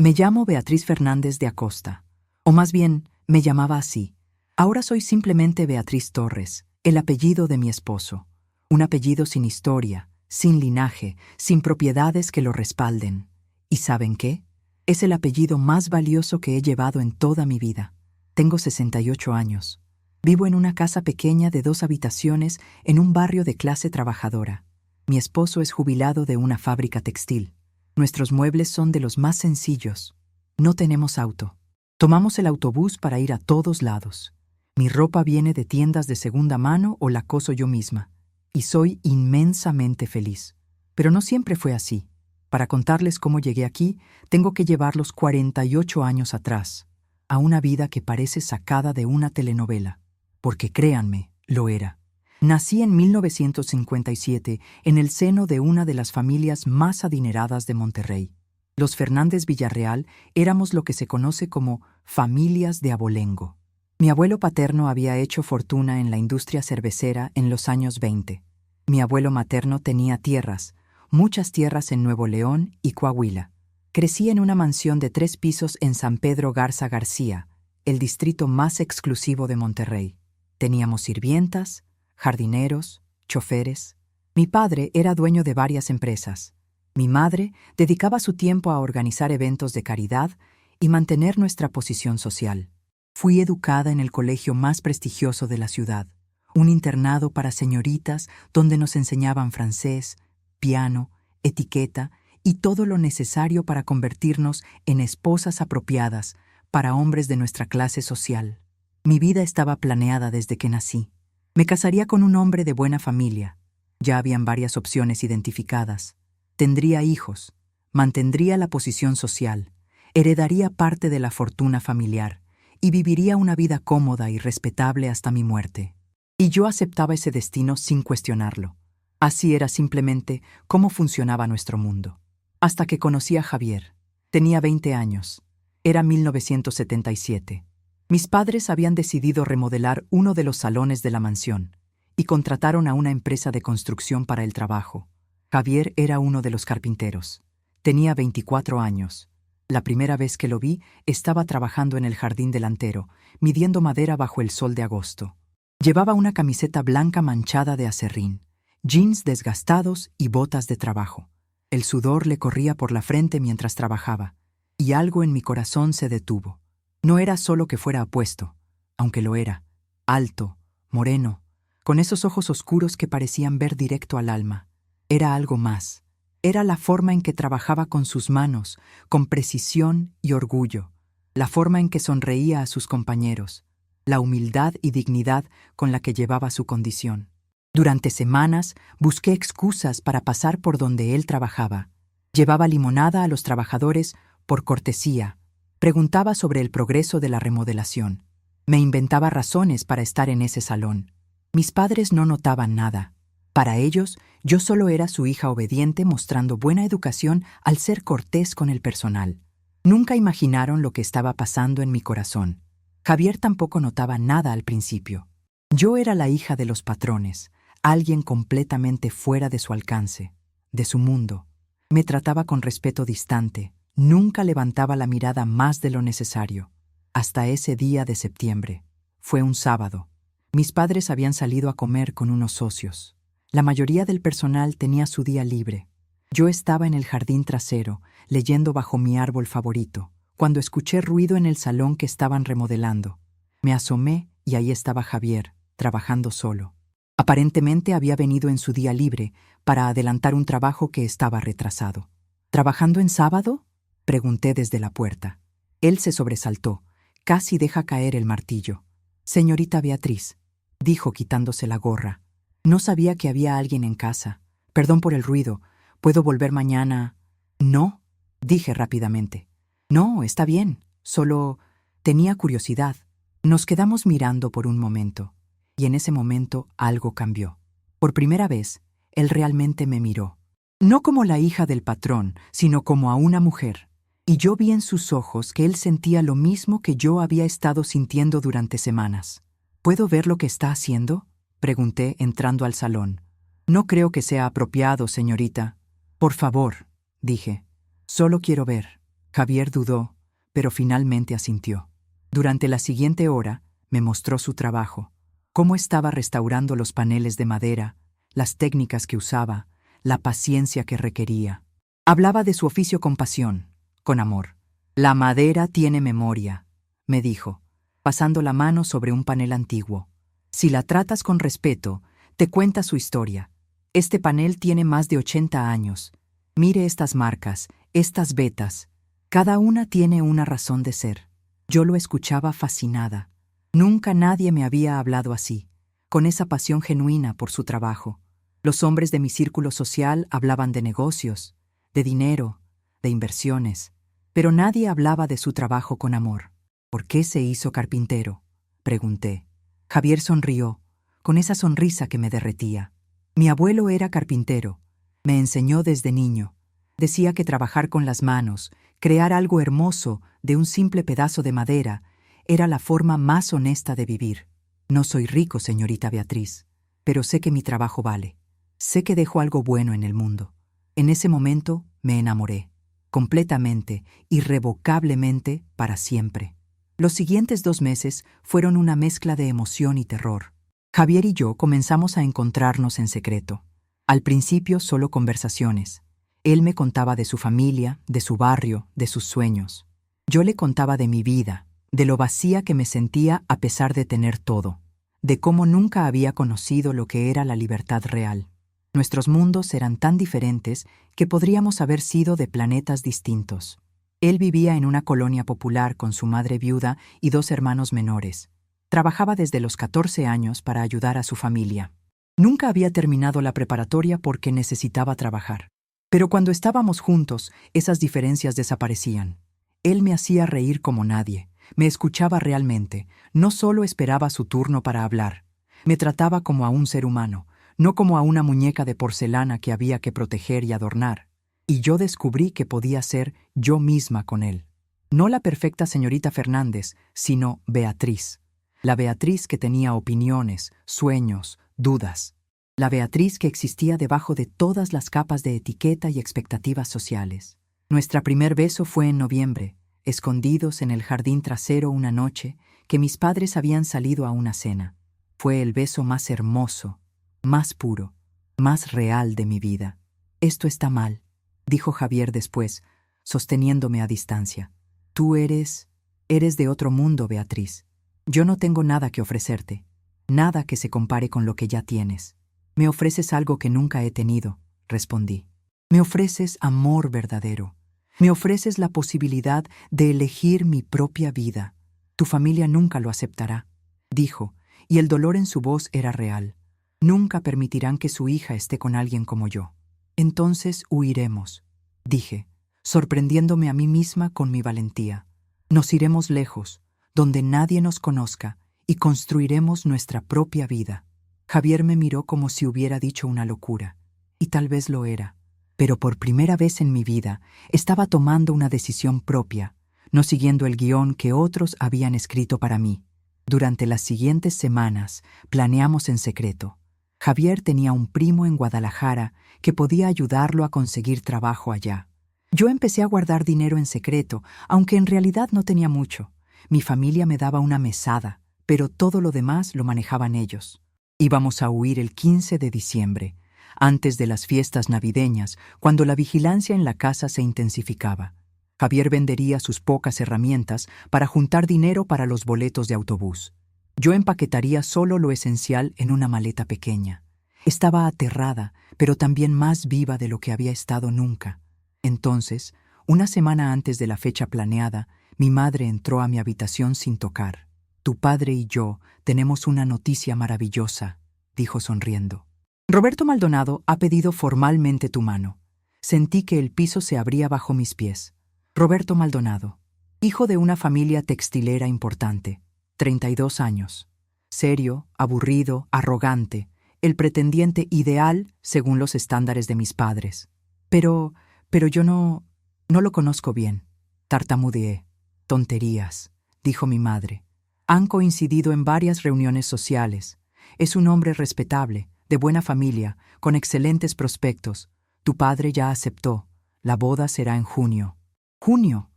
Me llamo Beatriz Fernández de Acosta, o más bien, me llamaba así. Ahora soy simplemente Beatriz Torres, el apellido de mi esposo. Un apellido sin historia, sin linaje, sin propiedades que lo respalden. ¿Y saben qué? Es el apellido más valioso que he llevado en toda mi vida. Tengo 68 años. Vivo en una casa pequeña de 2 habitaciones en un barrio de clase trabajadora. Mi esposo es jubilado de una fábrica textil. Nuestros muebles son de los más sencillos. No tenemos auto. Tomamos el autobús para ir a todos lados. Mi ropa viene de tiendas de segunda mano o la coso yo misma. Y soy inmensamente feliz. Pero no siempre fue así. Para contarles cómo llegué aquí, tengo que llevarlos 48 años atrás, a una vida que parece sacada de una telenovela. Porque créanme, lo era. Nací en 1957 en el seno de una de las familias más adineradas de Monterrey. Los Fernández Villarreal éramos lo que se conoce como familias de abolengo. Mi abuelo paterno había hecho fortuna en la industria cervecera en los años 20. Mi abuelo materno tenía tierras, muchas tierras en Nuevo León y Coahuila. Crecí en una mansión de 3 pisos en San Pedro Garza García, el distrito más exclusivo de Monterrey. Teníamos sirvientas, jardineros, choferes. Mi padre era dueño de varias empresas. Mi madre dedicaba su tiempo a organizar eventos de caridad y mantener nuestra posición social. Fui educada en el colegio más prestigioso de la ciudad, un internado para señoritas donde nos enseñaban francés, piano, etiqueta y todo lo necesario para convertirnos en esposas apropiadas para hombres de nuestra clase social. Mi vida estaba planeada desde que nací. Me casaría con un hombre de buena familia. Ya habían varias opciones identificadas. Tendría hijos, mantendría la posición social, heredaría parte de la fortuna familiar y viviría una vida cómoda y respetable hasta mi muerte. Y yo aceptaba ese destino sin cuestionarlo. Así era simplemente cómo funcionaba nuestro mundo. Hasta que conocí a Javier. Tenía 20 años. Era 1977. Mis padres habían decidido remodelar uno de los salones de la mansión y contrataron a una empresa de construcción para el trabajo. Javier era uno de los carpinteros. Tenía 24 años. La primera vez que lo vi, estaba trabajando en el jardín delantero, midiendo madera bajo el sol de agosto. Llevaba una camiseta blanca manchada de aserrín, jeans desgastados y botas de trabajo. El sudor le corría por la frente mientras trabajaba, y algo en mi corazón se detuvo. No era solo que fuera apuesto, aunque lo era, alto, moreno, con esos ojos oscuros que parecían ver directo al alma. Era algo más. Era la forma en que trabajaba con sus manos, con precisión y orgullo, la forma en que sonreía a sus compañeros, la humildad y dignidad con la que llevaba su condición. Durante semanas busqué excusas para pasar por donde él trabajaba. Llevaba limonada a los trabajadores por cortesía. Preguntaba sobre el progreso de la remodelación. Me inventaba razones para estar en ese salón. Mis padres no notaban nada. Para ellos, yo solo era su hija obediente mostrando buena educación al ser cortés con el personal. Nunca imaginaron lo que estaba pasando en mi corazón. Javier tampoco notaba nada al principio. Yo era la hija de los patrones, alguien completamente fuera de su alcance, de su mundo. Me trataba con respeto distante. Nunca levantaba la mirada más de lo necesario. Hasta ese día de septiembre. Fue un sábado. Mis padres habían salido a comer con unos socios. La mayoría del personal tenía su día libre. Yo estaba en el jardín trasero, leyendo bajo mi árbol favorito, cuando escuché ruido en el salón que estaban remodelando. Me asomé y ahí estaba Javier, trabajando solo. Aparentemente había venido en su día libre para adelantar un trabajo que estaba retrasado. ¿Trabajando en sábado?, pregunté desde la puerta. Él se sobresaltó, casi deja caer el martillo. «Señorita Beatriz», dijo quitándose la gorra. «No sabía que había alguien en casa. Perdón por el ruido. ¿Puedo volver mañana?» «No», dije rápidamente. «No, está bien. Solo tenía curiosidad». Nos quedamos mirando por un momento, y en ese momento algo cambió. Por primera vez, él realmente me miró. No como la hija del patrón, sino como a una mujer. Y yo vi en sus ojos que él sentía lo mismo que yo había estado sintiendo durante semanas. «¿Puedo ver lo que está haciendo?», pregunté entrando al salón. «No creo que sea apropiado, señorita». «Por favor», dije. «Solo quiero ver». Javier dudó, pero finalmente asintió. Durante la siguiente hora, me mostró su trabajo, cómo estaba restaurando los paneles de madera, las técnicas que usaba, la paciencia que requería. Hablaba de su oficio con pasión, con amor. La madera tiene memoria, me dijo, pasando la mano sobre un panel antiguo. Si la tratas con respeto, te cuenta su historia. Este panel tiene más de 80 años. Mire estas marcas, estas vetas. Cada una tiene una razón de ser. Yo lo escuchaba fascinada. Nunca nadie me había hablado así, con esa pasión genuina por su trabajo. Los hombres de mi círculo social hablaban de negocios, de dinero, de inversiones, pero nadie hablaba de su trabajo con amor. ¿Por qué se hizo carpintero?, pregunté. Javier sonrió, con esa sonrisa que me derretía. Mi abuelo era carpintero. Me enseñó desde niño. Decía que trabajar con las manos, crear algo hermoso de un simple pedazo de madera, era la forma más honesta de vivir. No soy rico, señorita Beatriz, pero sé que mi trabajo vale. Sé que dejo algo bueno en el mundo. En ese momento me enamoré, completamente, irrevocablemente, para siempre. Los siguientes 2 meses fueron una mezcla de emoción y terror. Javier y yo comenzamos a encontrarnos en secreto. Al principio solo conversaciones. Él me contaba de su familia, de su barrio, de sus sueños. Yo le contaba de mi vida, de lo vacía que me sentía a pesar de tener todo, de cómo nunca había conocido lo que era la libertad real. Nuestros mundos eran tan diferentes que podríamos haber sido de planetas distintos. Él vivía en una colonia popular con su madre viuda y 2 hermanos menores. Trabajaba desde los 14 años para ayudar a su familia. Nunca había terminado la preparatoria porque necesitaba trabajar. Pero cuando estábamos juntos, esas diferencias desaparecían. Él me hacía reír como nadie. Me escuchaba realmente, no solo esperaba su turno para hablar. Me trataba como a un ser humano, no como a una muñeca de porcelana que había que proteger y adornar. Y yo descubrí que podía ser yo misma con él. No la perfecta señorita Fernández, sino Beatriz. La Beatriz que tenía opiniones, sueños, dudas. La Beatriz que existía debajo de todas las capas de etiqueta y expectativas sociales. Nuestro primer beso fue en noviembre, escondidos en el jardín trasero una noche que mis padres habían salido a una cena. Fue el beso más hermoso, más puro, más real de mi vida. Esto está mal, dijo Javier después, sosteniéndome a distancia. Tú eres de otro mundo, Beatriz. Yo no tengo nada que ofrecerte, nada que se compare con lo que ya tienes. Me ofreces algo que nunca he tenido, respondí. Me ofreces amor verdadero. Me ofreces la posibilidad de elegir mi propia vida. Tu familia nunca lo aceptará, dijo, y el dolor en su voz era real. Nunca permitirán que su hija esté con alguien como yo. Entonces huiremos, dije, sorprendiéndome a mí misma con mi valentía. Nos iremos lejos, donde nadie nos conozca, y construiremos nuestra propia vida. Javier me miró como si hubiera dicho una locura, y tal vez lo era. Pero por primera vez en mi vida estaba tomando una decisión propia, no siguiendo el guión que otros habían escrito para mí. Durante las siguientes semanas planeamos en secreto. Javier tenía un primo en Guadalajara que podía ayudarlo a conseguir trabajo allá. Yo empecé a guardar dinero en secreto, aunque en realidad no tenía mucho. Mi familia me daba una mesada, pero todo lo demás lo manejaban ellos. Íbamos a huir el 15 de diciembre, antes de las fiestas navideñas, cuando la vigilancia en la casa se intensificaba. Javier vendería sus pocas herramientas para juntar dinero para los boletos de autobús. Yo empaquetaría solo lo esencial en una maleta pequeña. Estaba aterrada, pero también más viva de lo que había estado nunca. Entonces, una semana antes de la fecha planeada, mi madre entró a mi habitación sin tocar. Tu padre y yo tenemos una noticia maravillosa, dijo sonriendo. Roberto Maldonado ha pedido formalmente tu mano. Sentí que el piso se abría bajo mis pies. Roberto Maldonado, hijo de una familia textilera importante, 32 años. Serio, aburrido, arrogante, el pretendiente ideal según los estándares de mis padres. Pero yo no lo conozco bien. Tartamudeé. Tonterías, dijo mi madre. Han coincidido en varias reuniones sociales. Es un hombre respetable, de buena familia, con excelentes prospectos. Tu padre ya aceptó. La boda será en junio. ¿Junio?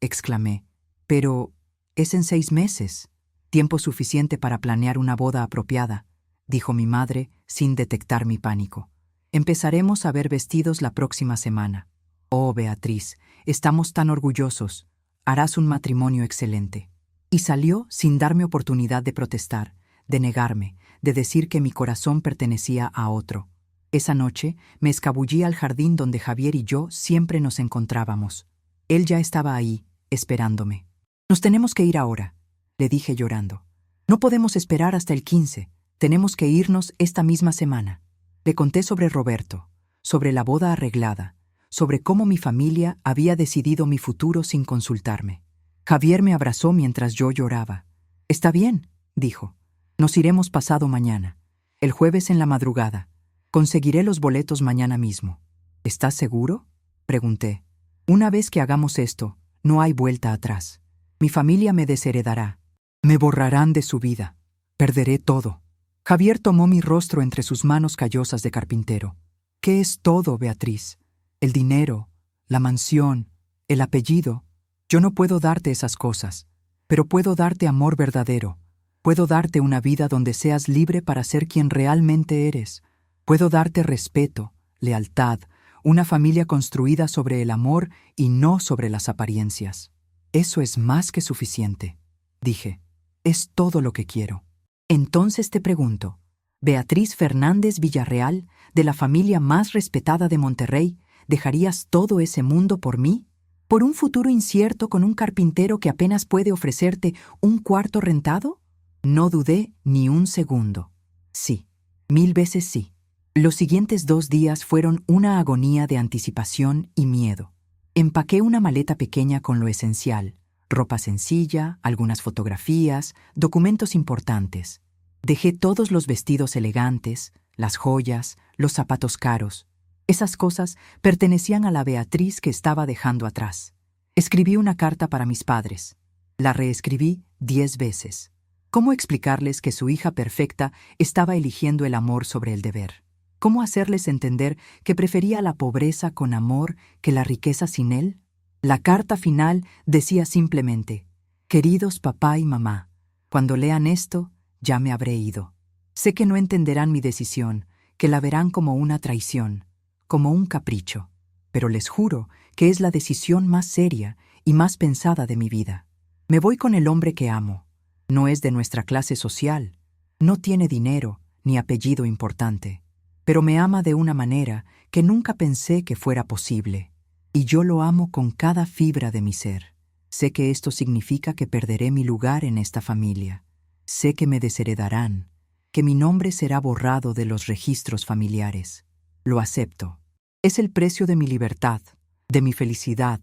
exclamé. Pero es en 6 meses. Tiempo suficiente para planear una boda apropiada, dijo mi madre sin detectar mi pánico. Empezaremos a ver vestidos la próxima semana. Oh, Beatriz, estamos tan orgullosos. Harás un matrimonio excelente. Y salió sin darme oportunidad de protestar, de negarme, de decir que mi corazón pertenecía a otro. Esa noche me escabullí al jardín donde Javier y yo siempre nos encontrábamos. Él ya estaba ahí, esperándome. Nos tenemos que ir ahora, le dije llorando. No podemos esperar hasta el 15. Tenemos que irnos esta misma semana. Le conté sobre Roberto, sobre la boda arreglada, sobre cómo mi familia había decidido mi futuro sin consultarme. Javier me abrazó mientras yo lloraba. «Está bien», dijo. «Nos iremos pasado mañana. El jueves en la madrugada. Conseguiré los boletos mañana mismo». «¿Estás seguro?», pregunté. «Una vez que hagamos esto, no hay vuelta atrás. Mi familia me desheredará. Me borrarán de su vida. Perderé todo». Javier tomó mi rostro entre sus manos callosas de carpintero. «¿Qué es todo, Beatriz? El dinero, la mansión, el apellido. Yo no puedo darte esas cosas, pero puedo darte amor verdadero. Puedo darte una vida donde seas libre para ser quien realmente eres. Puedo darte respeto, lealtad, una familia construida sobre el amor y no sobre las apariencias. Eso es más que suficiente», dije. «Es todo lo que quiero». Entonces te pregunto, Beatriz Fernández Villarreal, de la familia más respetada de Monterrey, ¿dejarías todo ese mundo por mí? ¿Por un futuro incierto con un carpintero que apenas puede ofrecerte un cuarto rentado? No dudé ni un segundo. Sí, 1000 veces sí. Los siguientes 2 días fueron una agonía de anticipación y miedo. Empaqué una maleta pequeña con lo esencial: ropa sencilla, algunas fotografías, documentos importantes. Dejé todos los vestidos elegantes, las joyas, los zapatos caros. Esas cosas pertenecían a la Beatriz que estaba dejando atrás. Escribí una carta para mis padres. La reescribí 10 veces. ¿Cómo explicarles que su hija perfecta estaba eligiendo el amor sobre el deber? ¿Cómo hacerles entender que prefería la pobreza con amor que la riqueza sin él? La carta final decía simplemente: «Queridos papá y mamá, cuando lean esto, ya me habré ido. Sé que no entenderán mi decisión, que la verán como una traición, como un capricho, pero les juro que es la decisión más seria y más pensada de mi vida. Me voy con el hombre que amo. No es de nuestra clase social, no tiene dinero ni apellido importante, pero me ama de una manera que nunca pensé que fuera posible. Y yo lo amo con cada fibra de mi ser. Sé que esto significa que perderé mi lugar en esta familia. Sé que me desheredarán, que mi nombre será borrado de los registros familiares. Lo acepto. Es el precio de mi libertad, de mi felicidad,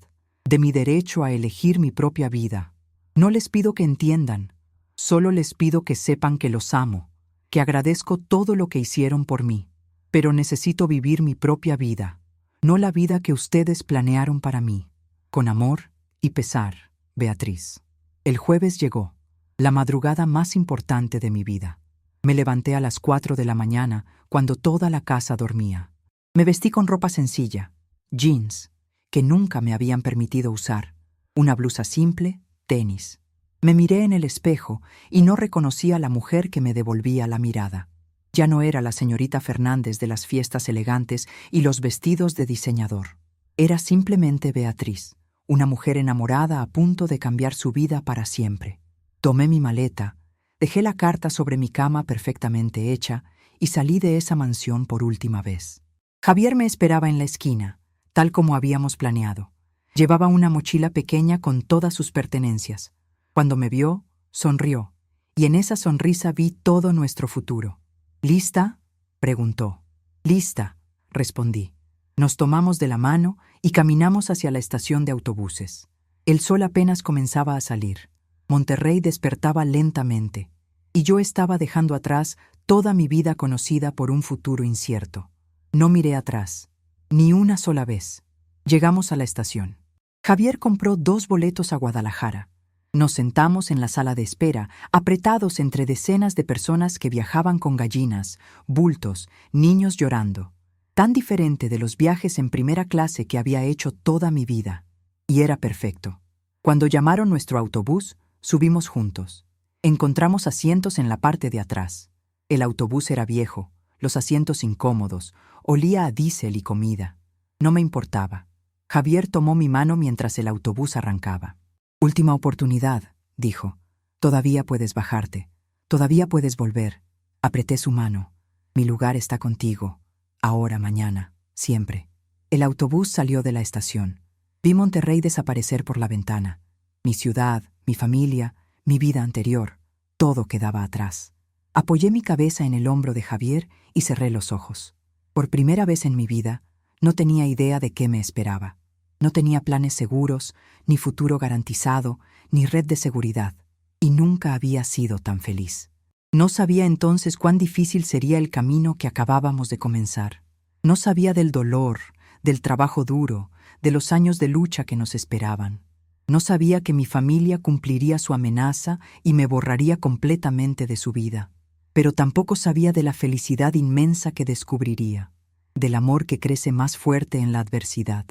de mi derecho a elegir mi propia vida. No les pido que entiendan, solo les pido que sepan que los amo, que agradezco todo lo que hicieron por mí. Pero necesito vivir mi propia vida, no la vida que ustedes planearon para mí. Con amor y pesar, Beatriz». El jueves llegó, la madrugada más importante de mi vida. Me levanté a las 4 de la mañana, cuando toda la casa dormía. Me vestí con ropa sencilla, jeans, que nunca me habían permitido usar, una blusa simple, tenis. Me miré en el espejo y no reconocí a la mujer que me devolvía la mirada. Ya no era la señorita Fernández de las fiestas elegantes y los vestidos de diseñador. Era simplemente Beatriz, una mujer enamorada a punto de cambiar su vida para siempre. Tomé mi maleta, dejé la carta sobre mi cama perfectamente hecha y salí de esa mansión por última vez. Javier me esperaba en la esquina, tal como habíamos planeado. Llevaba una mochila pequeña con todas sus pertenencias. Cuando me vio, sonrió, y en esa sonrisa vi todo nuestro futuro. «¿Lista?», preguntó. «Lista», respondí. Nos tomamos de la mano y caminamos hacia la estación de autobuses. El sol apenas comenzaba a salir. Monterrey despertaba lentamente, y yo estaba dejando atrás toda mi vida conocida por un futuro incierto. No miré atrás, ni una sola vez. Llegamos a la estación. Javier compró 2 boletos a Guadalajara. Nos sentamos en la sala de espera, apretados entre decenas de personas que viajaban con gallinas, bultos, niños llorando. Tan diferente de los viajes en primera clase que había hecho toda mi vida. Y era perfecto. Cuando llamaron nuestro autobús, subimos juntos. Encontramos asientos en la parte de atrás. El autobús era viejo, los asientos incómodos, olía a diésel y comida. No me importaba. Javier tomó mi mano mientras el autobús arrancaba. «Última oportunidad», dijo. «Todavía puedes bajarte. Todavía puedes volver». Apreté su mano. «Mi lugar está contigo. Ahora, mañana, siempre». El autobús salió de la estación. Vi Monterrey desaparecer por la ventana. Mi ciudad, mi familia, mi vida anterior, todo quedaba atrás. Apoyé mi cabeza en el hombro de Javier y cerré los ojos. Por primera vez en mi vida, no tenía idea de qué me esperaba. No tenía planes seguros, ni futuro garantizado, ni red de seguridad. Y nunca había sido tan feliz. No sabía entonces cuán difícil sería el camino que acabábamos de comenzar. No sabía del dolor, del trabajo duro, de los años de lucha que nos esperaban. No sabía que mi familia cumpliría su amenaza y me borraría completamente de su vida. Pero tampoco sabía de la felicidad inmensa que descubriría, del amor que crece más fuerte en la adversidad,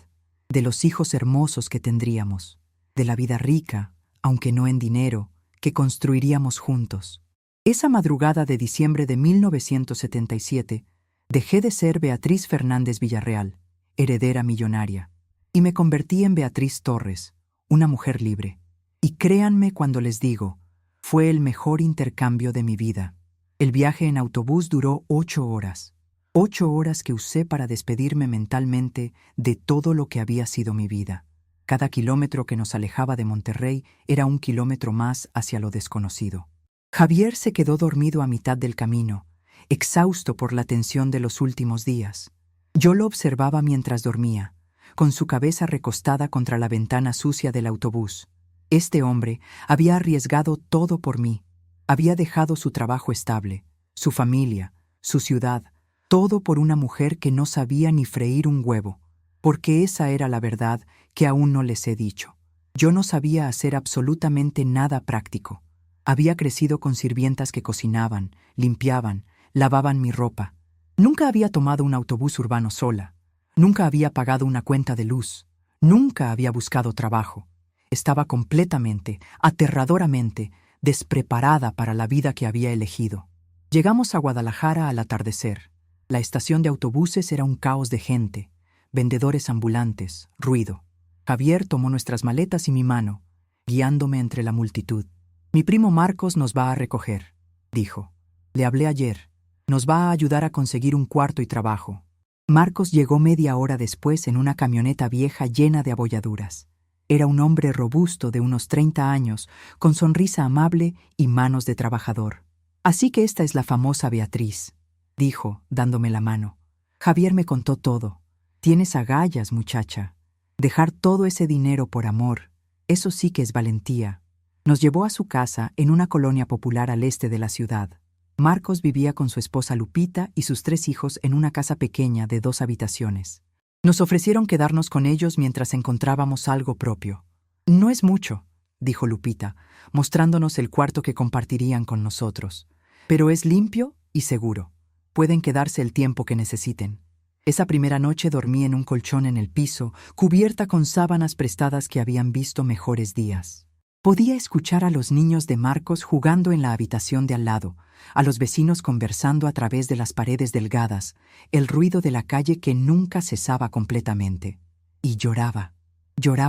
de los hijos hermosos que tendríamos, de la vida rica, aunque no en dinero, que construiríamos juntos. Esa madrugada de diciembre de 1977, dejé de ser Beatriz Fernández Villarreal, heredera millonaria, y me convertí en Beatriz Torres, una mujer libre. Y créanme cuando les digo, fue el mejor intercambio de mi vida. El viaje en autobús duró 8 horas. 8 horas que usé para despedirme mentalmente de todo lo que había sido mi vida. Cada kilómetro que nos alejaba de Monterrey era un kilómetro más hacia lo desconocido. Javier se quedó dormido a mitad del camino, exhausto por la tensión de los últimos días. Yo lo observaba mientras dormía, con su cabeza recostada contra la ventana sucia del autobús. Este hombre había arriesgado todo por mí. Había dejado su trabajo estable, su familia, su ciudad, todo por una mujer que no sabía ni freír un huevo, porque esa era la verdad que aún no les he dicho. Yo no sabía hacer absolutamente nada práctico. Había crecido con sirvientas que cocinaban, limpiaban, lavaban mi ropa. Nunca había tomado un autobús urbano sola. Nunca había pagado una cuenta de luz. Nunca había buscado trabajo. Estaba completamente, aterradoramente, despreparada para la vida que había elegido. Llegamos a Guadalajara al atardecer. La estación de autobuses era un caos de gente, vendedores ambulantes, ruido. Javier tomó nuestras maletas y mi mano, guiándome entre la multitud. «Mi primo Marcos nos va a recoger», dijo. «Le hablé ayer. Nos va a ayudar a conseguir un cuarto y trabajo». Marcos llegó media hora después en una camioneta vieja llena de abolladuras. Era un hombre robusto de unos 30 años, con sonrisa amable y manos de trabajador. «Así que esta es la famosa Beatriz», dijo, dándome la mano. «Javier me contó todo. Tienes agallas, muchacha. Dejar todo ese dinero por amor, eso sí que es valentía». Nos llevó a su casa en una colonia popular al este de la ciudad. Marcos vivía con su esposa Lupita y sus 3 hijos en una casa pequeña de 2 habitaciones. Nos ofrecieron quedarnos con ellos mientras encontrábamos algo propio. «No es mucho», dijo Lupita, mostrándonos el cuarto que compartirían con nosotros. «Pero es limpio y seguro. Pueden quedarse el tiempo que necesiten». Esa primera noche dormí en un colchón en el piso, cubierta con sábanas prestadas que habían visto mejores días. Podía escuchar a los niños de Marcos jugando en la habitación de al lado, a los vecinos conversando a través de las paredes delgadas, el ruido de la calle que nunca cesaba completamente. Y lloraba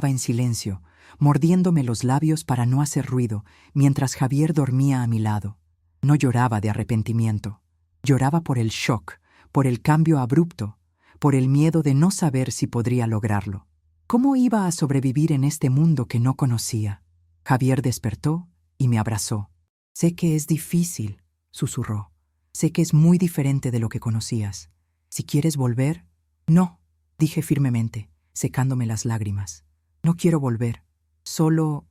en silencio, mordiéndome los labios para no hacer ruido, mientras Javier dormía a mi lado. No lloraba de arrepentimiento. Lloraba por el shock, por el cambio abrupto, por el miedo de no saber si podría lograrlo. ¿Cómo iba a sobrevivir en este mundo que no conocía? Javier despertó y me abrazó. «Sé que es difícil», susurró. «Sé que es muy diferente de lo que conocías. Si quieres volver...» «No», dije firmemente, secándome las lágrimas. «No quiero volver. Solo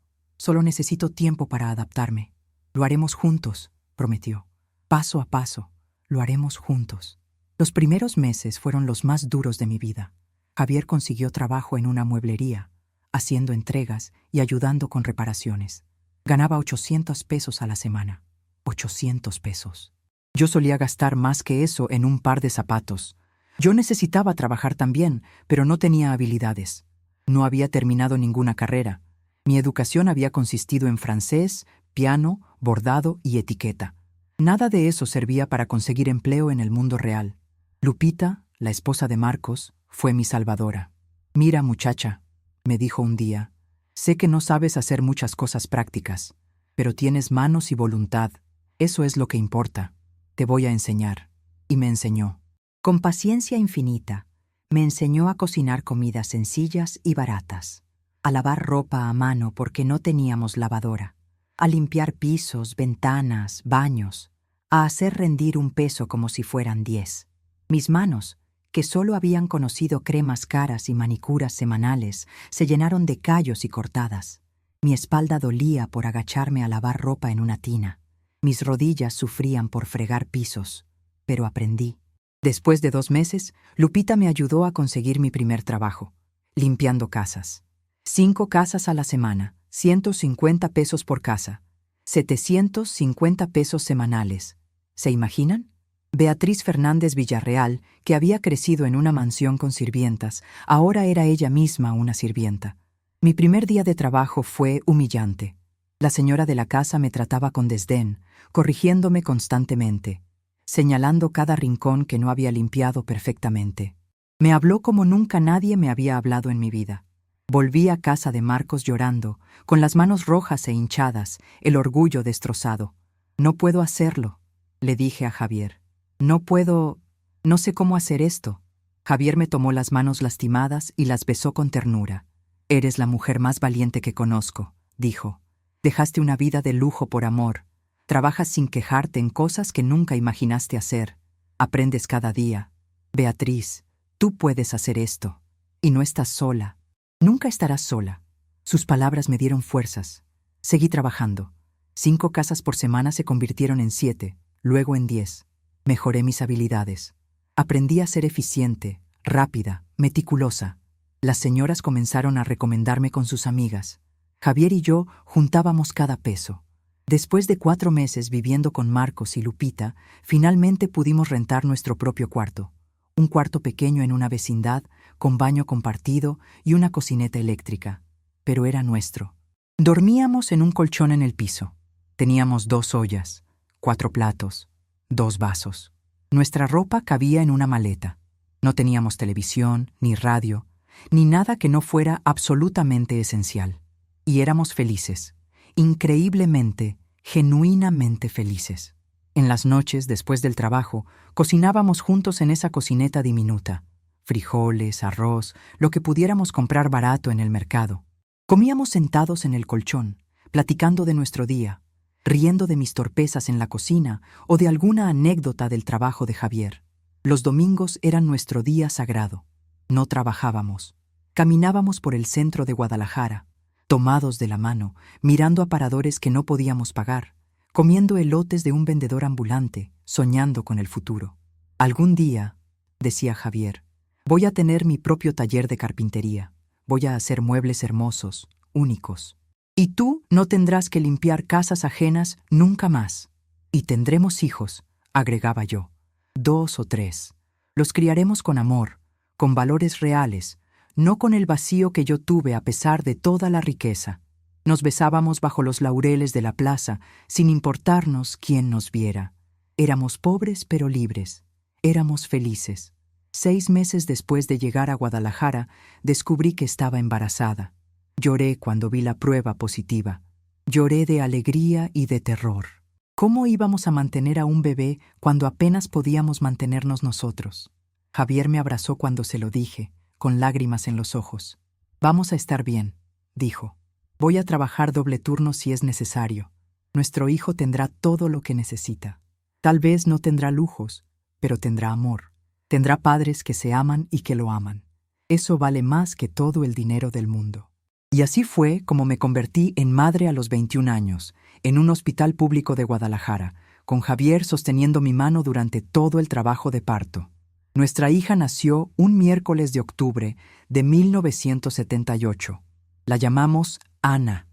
necesito tiempo para adaptarme. Lo haremos juntos», prometió. «Paso a paso, lo haremos juntos». Los primeros meses fueron los más duros de mi vida. Javier consiguió trabajo en una mueblería, haciendo entregas y ayudando con reparaciones. Ganaba 800 pesos a la semana. 800 pesos. Yo solía gastar más que eso en un par de zapatos. Yo necesitaba trabajar también, pero no tenía habilidades. No había terminado ninguna carrera. Mi educación había consistido en francés, piano, bordado y etiqueta. Nada de eso servía para conseguir empleo en el mundo real. Lupita, la esposa de Marcos, fue mi salvadora. «Mira, muchacha», me dijo un día, «sé que no sabes hacer muchas cosas prácticas, pero tienes manos y voluntad. Eso es lo que importa. Te voy a enseñar». Y me enseñó. Con paciencia infinita, me enseñó a cocinar comidas sencillas y baratas, a lavar ropa a mano porque no teníamos lavadora, a limpiar pisos, ventanas, baños, a hacer rendir un peso como si fueran 10. Mis manos, que solo habían conocido cremas caras y manicuras semanales, se llenaron de callos y cortadas. Mi espalda dolía por agacharme a lavar ropa en una tina. Mis rodillas sufrían por fregar pisos, pero aprendí. Después de 2 meses, Lupita me ayudó a conseguir mi primer trabajo, limpiando casas. 5 casas a la semana, 150 pesos por casa, 750 pesos semanales. ¿Se imaginan? Beatriz Fernández Villarreal, que había crecido en una mansión con sirvientas, ahora era ella misma una sirvienta. Mi primer día de trabajo fue humillante. La señora de la casa me trataba con desdén, corrigiéndome constantemente, señalando cada rincón que no había limpiado perfectamente. Me habló como nunca nadie me había hablado en mi vida. Volví a casa de Marcos llorando, con las manos rojas e hinchadas, el orgullo destrozado. «No puedo hacerlo», le dije a Javier. No sé cómo hacer esto». Javier me tomó las manos lastimadas y las besó con ternura. «Eres la mujer más valiente que conozco», dijo. «Dejaste una vida de lujo por amor. Trabajas sin quejarte en cosas que nunca imaginaste hacer. Aprendes cada día. Beatriz, tú puedes hacer esto. Y no estás sola. Nunca estarás sola». Sus palabras me dieron fuerzas. Seguí trabajando. 5 casas por semana se convirtieron en 7, luego en 10. Mejoré mis habilidades. Aprendí a ser eficiente, rápida, meticulosa. Las señoras comenzaron a recomendarme con sus amigas. Javier y yo juntábamos cada peso. Después de 4 meses viviendo con Marcos y Lupita, finalmente pudimos rentar nuestro propio cuarto. Un cuarto pequeño en una vecindad, con baño compartido y una cocineta eléctrica. Pero era nuestro. Dormíamos en un colchón en el piso. Teníamos 2 ollas, 4 platos, 2 vasos. Nuestra ropa cabía en una maleta. No teníamos televisión, ni radio, ni nada que no fuera absolutamente esencial. Y éramos felices, increíblemente, genuinamente felices. En las noches, después del trabajo, cocinábamos juntos en esa cocineta diminuta. Frijoles, arroz, lo que pudiéramos comprar barato en el mercado. Comíamos sentados en el colchón, platicando de nuestro día, riendo de mis torpezas en la cocina o de alguna anécdota del trabajo de Javier. Los domingos eran nuestro día sagrado. No trabajábamos. Caminábamos por el centro de Guadalajara, tomados de la mano, mirando aparadores que no podíamos pagar, comiendo elotes de un vendedor ambulante, soñando con el futuro. «Algún día», decía Javier, «voy a tener mi propio taller de carpintería. Voy a hacer muebles hermosos, únicos. Y tú no tendrás que limpiar casas ajenas nunca más. Y tendremos hijos», agregaba yo, 2 o 3. «Los criaremos con amor, con valores reales, no con el vacío que yo tuve a pesar de toda la riqueza». Nos besábamos bajo los laureles de la plaza, sin importarnos quién nos viera. Éramos pobres pero libres. Éramos felices. 6 meses después de llegar a Guadalajara, descubrí que estaba embarazada. Lloré cuando vi la prueba positiva. Lloré de alegría y de terror. ¿Cómo íbamos a mantener a un bebé cuando apenas podíamos mantenernos nosotros? Javier me abrazó cuando se lo dije, con lágrimas en los ojos. «Vamos a estar bien», dijo. «Voy a trabajar doble turno si es necesario. Nuestro hijo tendrá todo lo que necesita. Tal vez no tendrá lujos, pero tendrá amor. Tendrá padres que se aman y que lo aman. Eso vale más que todo el dinero del mundo». Y así fue como me convertí en madre a los 21 años, en un hospital público de Guadalajara, con Javier sosteniendo mi mano durante todo el trabajo de parto. Nuestra hija nació un miércoles de octubre de 1978. La llamamos Ana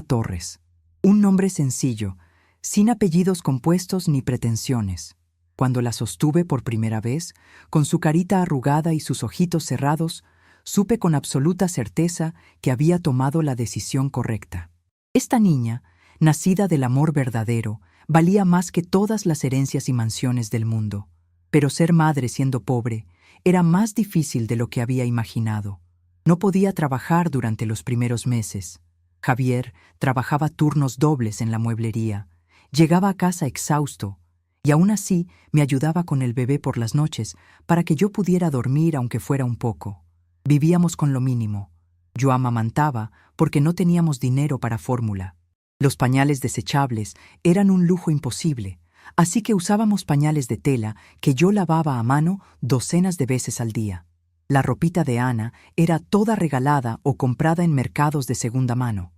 Torres. Un nombre sencillo, sin apellidos compuestos ni pretensiones. Cuando la sostuve por primera vez, con su carita arrugada y sus ojitos cerrados, supe con absoluta certeza que había tomado la decisión correcta. Esta niña, nacida del amor verdadero, valía más que todas las herencias y mansiones del mundo. Pero ser madre siendo pobre era más difícil de lo que había imaginado. No podía trabajar durante los primeros meses. Javier trabajaba turnos dobles en la mueblería. Llegaba a casa exhausto, y aún así me ayudaba con el bebé por las noches para que yo pudiera dormir aunque fuera un poco. Vivíamos con lo mínimo. Yo amamantaba porque no teníamos dinero para fórmula. Los pañales desechables eran un lujo imposible, así que usábamos pañales de tela que yo lavaba a mano docenas de veces al día. La ropita de Ana era toda regalada o comprada en mercados de segunda mano.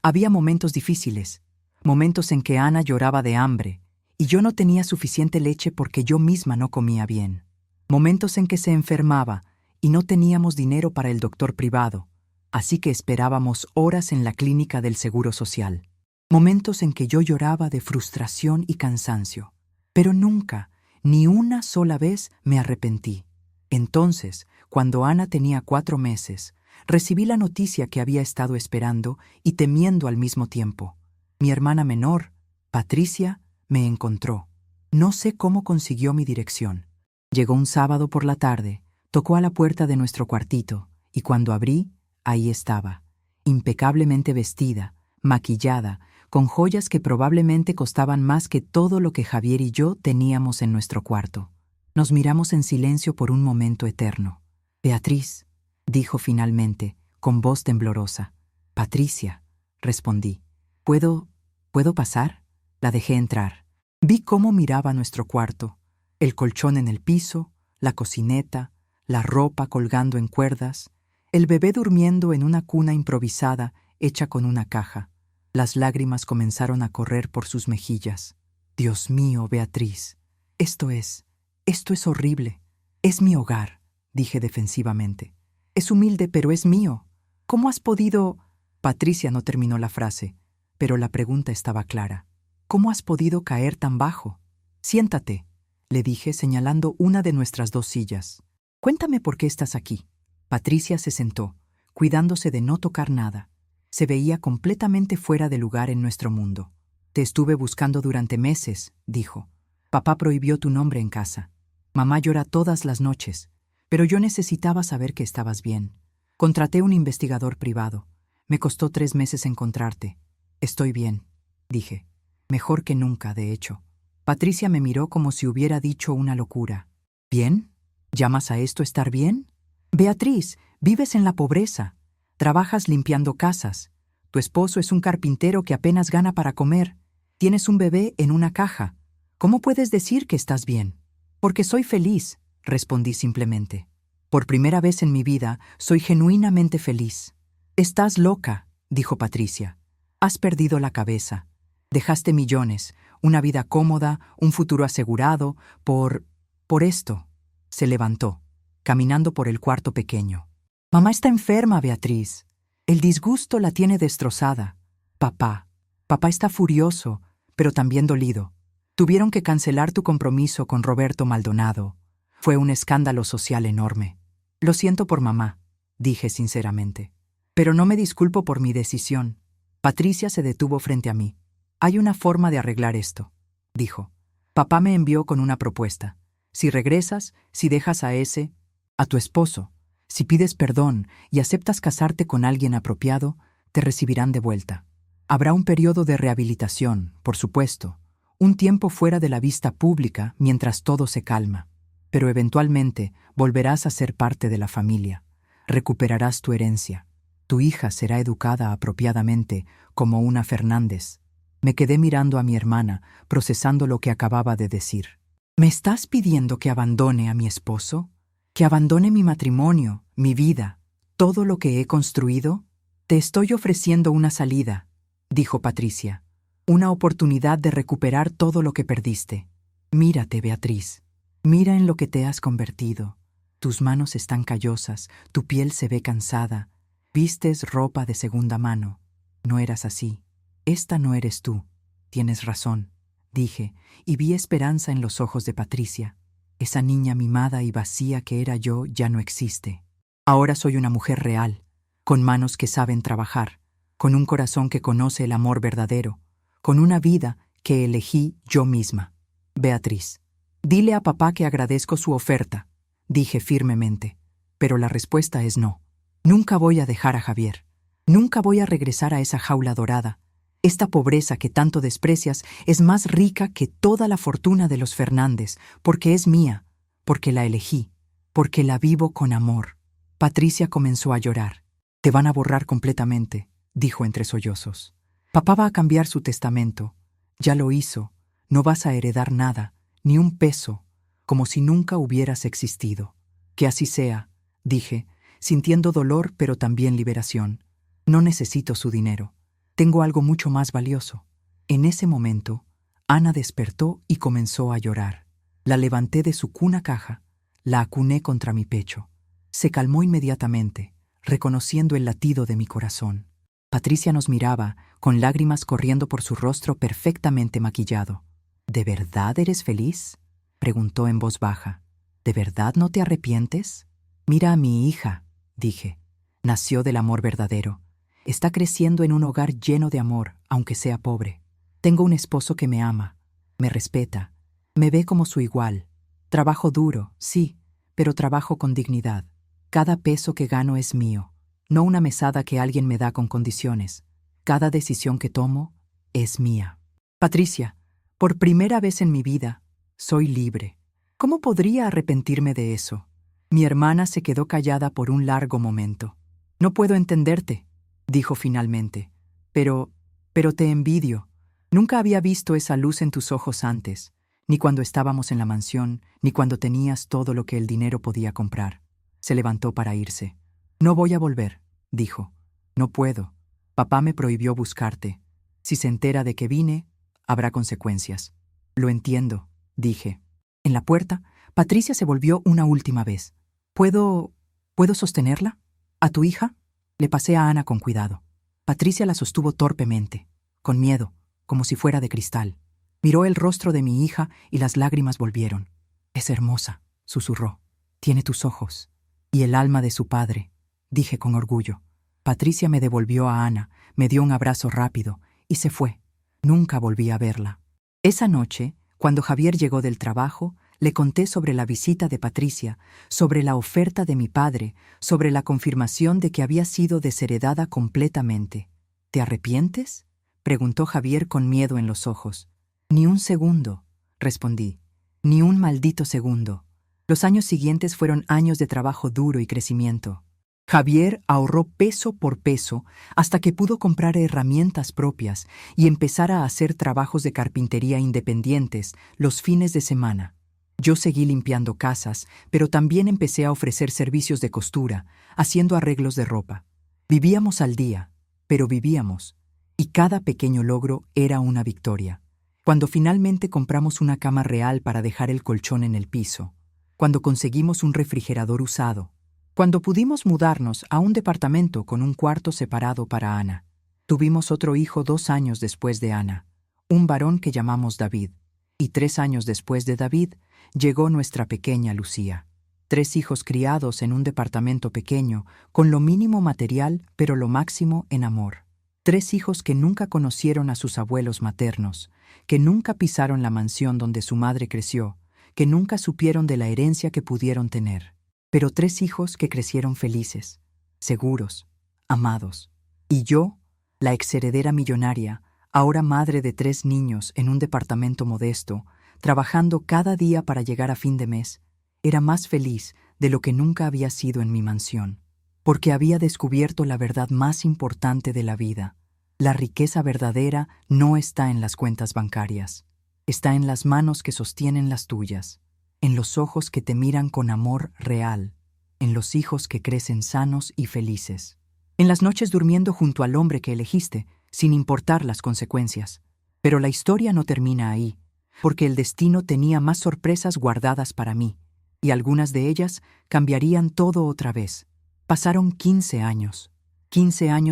Había momentos difíciles, momentos en que Ana lloraba de hambre, y yo no tenía suficiente leche porque yo misma no comía bien. Momentos en que se enfermaba y no teníamos dinero para el doctor privado, así que esperábamos horas en la clínica del Seguro Social. Momentos en que yo lloraba de frustración y cansancio, pero nunca, ni una sola vez me arrepentí. Entonces, cuando Ana tenía 4 meses, recibí la noticia que había estado esperando y temiendo al mismo tiempo. Mi hermana menor, Patricia, me encontró. No sé cómo consiguió mi dirección. Llegó un sábado por la tarde, tocó a la puerta de nuestro cuartito, y cuando abrí, ahí estaba, impecablemente vestida, maquillada, con joyas que probablemente costaban más que todo lo que Javier y yo teníamos en nuestro cuarto. Nos miramos en silencio por un momento eterno. «Beatriz», dijo finalmente, con voz temblorosa. «Patricia», respondí. ¿Puedo pasar?» La dejé entrar. Vi cómo miraba nuestro cuarto, el colchón en el piso, la cocineta, la ropa colgando en cuerdas, el bebé durmiendo en una cuna improvisada hecha con una caja. Las lágrimas comenzaron a correr por sus mejillas. «Dios mío, Beatriz, esto es horrible. Es mi hogar», dije defensivamente. «Es humilde, pero es mío. ¿Cómo has podido...?» Patricia no terminó la frase, pero la pregunta estaba clara. «¿Cómo has podido caer tan bajo?» «Siéntate», le dije señalando una de nuestras 2 sillas. «Cuéntame por qué estás aquí». Patricia se sentó, cuidándose de no tocar nada. Se veía completamente fuera de lugar en nuestro mundo. «Te estuve buscando durante meses», dijo. «Papá prohibió tu nombre en casa. Mamá llora todas las noches, pero yo necesitaba saber que estabas bien. Contraté un investigador privado. Me costó 3 meses encontrarte. Estoy bien», dije. «Mejor que nunca, de hecho». Patricia me miró como si hubiera dicho una locura. «¿Bien? ¿Llamas a esto estar bien? Beatriz, vives en la pobreza. Trabajas limpiando casas. Tu esposo es un carpintero que apenas gana para comer. Tienes un bebé en una caja. ¿Cómo puedes decir que estás bien?» «Porque soy feliz», respondí simplemente. «Por primera vez en mi vida, soy genuinamente feliz». «Estás loca», dijo Patricia. «Has perdido la cabeza. Dejaste millones, una vida cómoda, un futuro asegurado, por esto». Se levantó, caminando por el cuarto pequeño. «Mamá está enferma, Beatriz. El disgusto la tiene destrozada. Papá está furioso, pero también dolido. Tuvieron que cancelar tu compromiso con Roberto Maldonado. Fue un escándalo social enorme. Lo siento por mamá», dije sinceramente. «Pero no me disculpo por mi decisión». Patricia se detuvo frente a mí. «Hay una forma de arreglar esto», dijo. «Papá me envió con una propuesta. Si regresas, si dejas a tu esposo, si pides perdón y aceptas casarte con alguien apropiado, te recibirán de vuelta. Habrá un periodo de rehabilitación, por supuesto, un tiempo fuera de la vista pública mientras todo se calma, pero eventualmente volverás a ser parte de la familia. Recuperarás tu herencia. Tu hija será educada apropiadamente como una Fernández». Me quedé mirando a mi hermana, procesando lo que acababa de decir. «¿Me estás pidiendo que abandone a mi esposo? ¿Que abandone mi matrimonio, mi vida, todo lo que he construido? Te estoy ofreciendo una salida», dijo Patricia. «Una oportunidad de recuperar todo lo que perdiste. Mírate, Beatriz. Mira en lo que te has convertido. Tus manos están callosas, tu piel se ve cansada. Vistes ropa de segunda mano. No eras así. Esta no eres tú. Tienes razón», dije, y vi esperanza en los ojos de Patricia. Esa niña mimada y vacía que era yo ya no existe. Ahora soy una mujer real, con manos que saben trabajar, con un corazón que conoce el amor verdadero, con una vida que elegí yo misma. Beatriz, dile a papá que agradezco su oferta, dije firmemente, pero la respuesta es no. Nunca voy a dejar a Javier. Nunca voy a regresar a esa jaula dorada. Esta pobreza que tanto desprecias es más rica que toda la fortuna de los Fernández, porque es mía, porque la elegí, porque la vivo con amor. Patricia comenzó a llorar. Te van a borrar completamente, dijo entre sollozos. Papá va a cambiar su testamento. Ya lo hizo. No vas a heredar nada, ni un peso, como si nunca hubieras existido. Que así sea, dije, sintiendo dolor pero también liberación. No necesito su dinero. Tengo algo mucho más valioso. En ese momento, Ana despertó y comenzó a llorar. La levanté de su cuna caja, la acuné contra mi pecho. Se calmó inmediatamente, reconociendo el latido de mi corazón. Patricia nos miraba, con lágrimas corriendo por su rostro perfectamente maquillado. ¿De verdad eres feliz?, preguntó en voz baja. ¿De verdad no te arrepientes? Mira a mi hija, dije. Nació del amor verdadero. Está creciendo en un hogar lleno de amor, aunque sea pobre. Tengo un esposo que me ama, me respeta, me ve como su igual. Trabajo duro, sí, pero trabajo con dignidad. Cada peso que gano es mío, no una mesada que alguien me da con condiciones. Cada decisión que tomo es mía. Patricia, por primera vez en mi vida, soy libre. ¿Cómo podría arrepentirme de eso? Mi hermana se quedó callada por un largo momento. No puedo entenderte, dijo finalmente. Pero te envidio. Nunca había visto esa luz en tus ojos antes, ni cuando estábamos en la mansión, ni cuando tenías todo lo que el dinero podía comprar. Se levantó para irse. No voy a volver, dijo. No puedo. Papá me prohibió buscarte. Si se entera de que vine, habrá consecuencias. Lo entiendo, dije. En la puerta, Patricia se volvió una última vez. ¿Puedo sostenerla? ¿A tu hija? Le pasé a Ana con cuidado. Patricia la sostuvo torpemente, con miedo, como si fuera de cristal. Miró el rostro de mi hija y las lágrimas volvieron. Es hermosa, susurró. Tiene tus ojos. Y el alma de su padre, dije con orgullo. Patricia me devolvió a Ana, me dio un abrazo rápido y se fue. Nunca volví a verla. Esa noche, cuando Javier llegó del trabajo, le conté sobre la visita de Patricia, sobre la oferta de mi padre, sobre la confirmación de que había sido desheredada completamente. ¿Te arrepientes?, preguntó Javier con miedo en los ojos. Ni un segundo, respondí. Ni un maldito segundo. Los años siguientes fueron años de trabajo duro y crecimiento. Javier ahorró peso por peso hasta que pudo comprar herramientas propias y empezar a hacer trabajos de carpintería independientes los fines de semana. Yo seguí limpiando casas, pero también empecé a ofrecer servicios de costura, haciendo arreglos de ropa. Vivíamos al día, pero vivíamos, y cada pequeño logro era una victoria. Cuando finalmente compramos una cama real para dejar el colchón en el piso, cuando conseguimos un refrigerador usado, cuando pudimos mudarnos a un departamento con un cuarto separado para Ana. Tuvimos otro hijo 2 años después de Ana, un varón que llamamos David, y 3 años después de David llegó nuestra pequeña Lucía. 3 hijos criados en un departamento pequeño, con lo mínimo material pero lo máximo en amor. 3 hijos que nunca conocieron a sus abuelos maternos, que nunca pisaron la mansión donde su madre creció, que nunca supieron de la herencia que pudieron tener. Pero 3 hijos que crecieron felices, seguros, amados. Y yo, la exheredera millonaria, ahora madre de 3 niños en un departamento modesto, trabajando cada día para llegar a fin de mes, era más feliz de lo que nunca había sido en mi mansión, porque había descubierto la verdad más importante de la vida. La riqueza verdadera no está en las cuentas bancarias, está en las manos que sostienen las tuyas, en los ojos que te miran con amor real, en los hijos que crecen sanos y felices, en las noches durmiendo junto al hombre que elegiste, sin importar las consecuencias. Pero la historia no termina ahí, porque el destino tenía más sorpresas guardadas para mí, y algunas de ellas cambiarían todo otra vez. Pasaron 15 años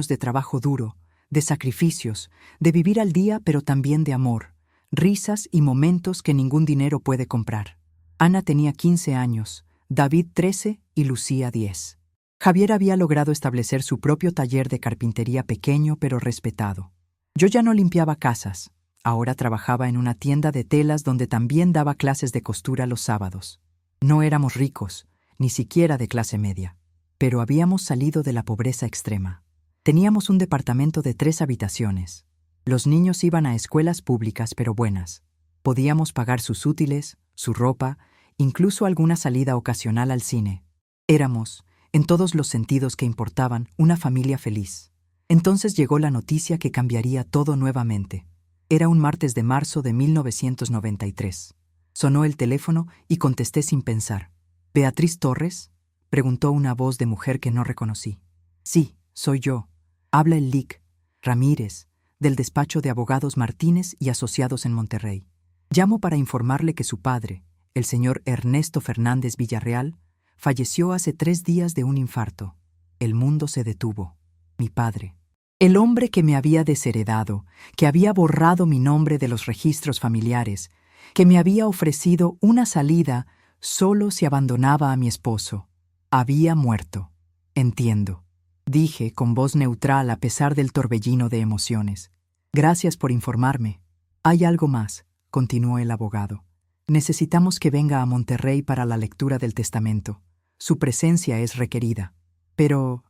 de trabajo duro, de sacrificios, de vivir al día pero también de amor, risas y momentos que ningún dinero puede comprar. Ana tenía 15 años, David 13 y Lucía 10. Javier había logrado establecer su propio taller de carpintería pequeño pero respetado. Yo ya no limpiaba casas. Ahora trabajaba en una tienda de telas donde también daba clases de costura los sábados. No éramos ricos, ni siquiera de clase media, pero habíamos salido de la pobreza extrema. Teníamos un departamento de 3 habitaciones. Los niños iban a escuelas públicas pero buenas. Podíamos pagar sus útiles, su ropa, incluso alguna salida ocasional al cine. Éramos, en todos los sentidos que importaban, una familia feliz. Entonces llegó la noticia que cambiaría todo nuevamente. Era un martes de marzo de 1993. Sonó el teléfono y contesté sin pensar. ¿Beatriz Torres?, preguntó una voz de mujer que no reconocí. Sí, soy yo. Habla el Lic. Ramírez, del despacho de abogados Martínez y Asociados en Monterrey. Llamo para informarle que su padre, el señor Ernesto Fernández Villarreal, falleció hace 3 días de un infarto. El mundo se detuvo. Mi padre. El hombre que me había desheredado, que había borrado mi nombre de los registros familiares, que me había ofrecido una salida solo si abandonaba a mi esposo, había muerto. Entiendo, dije con voz neutral a pesar del torbellino de emociones. Gracias por informarme. Hay algo más, continuó el abogado. Necesitamos que venga a Monterrey para la lectura del testamento. Su presencia es requerida. Pero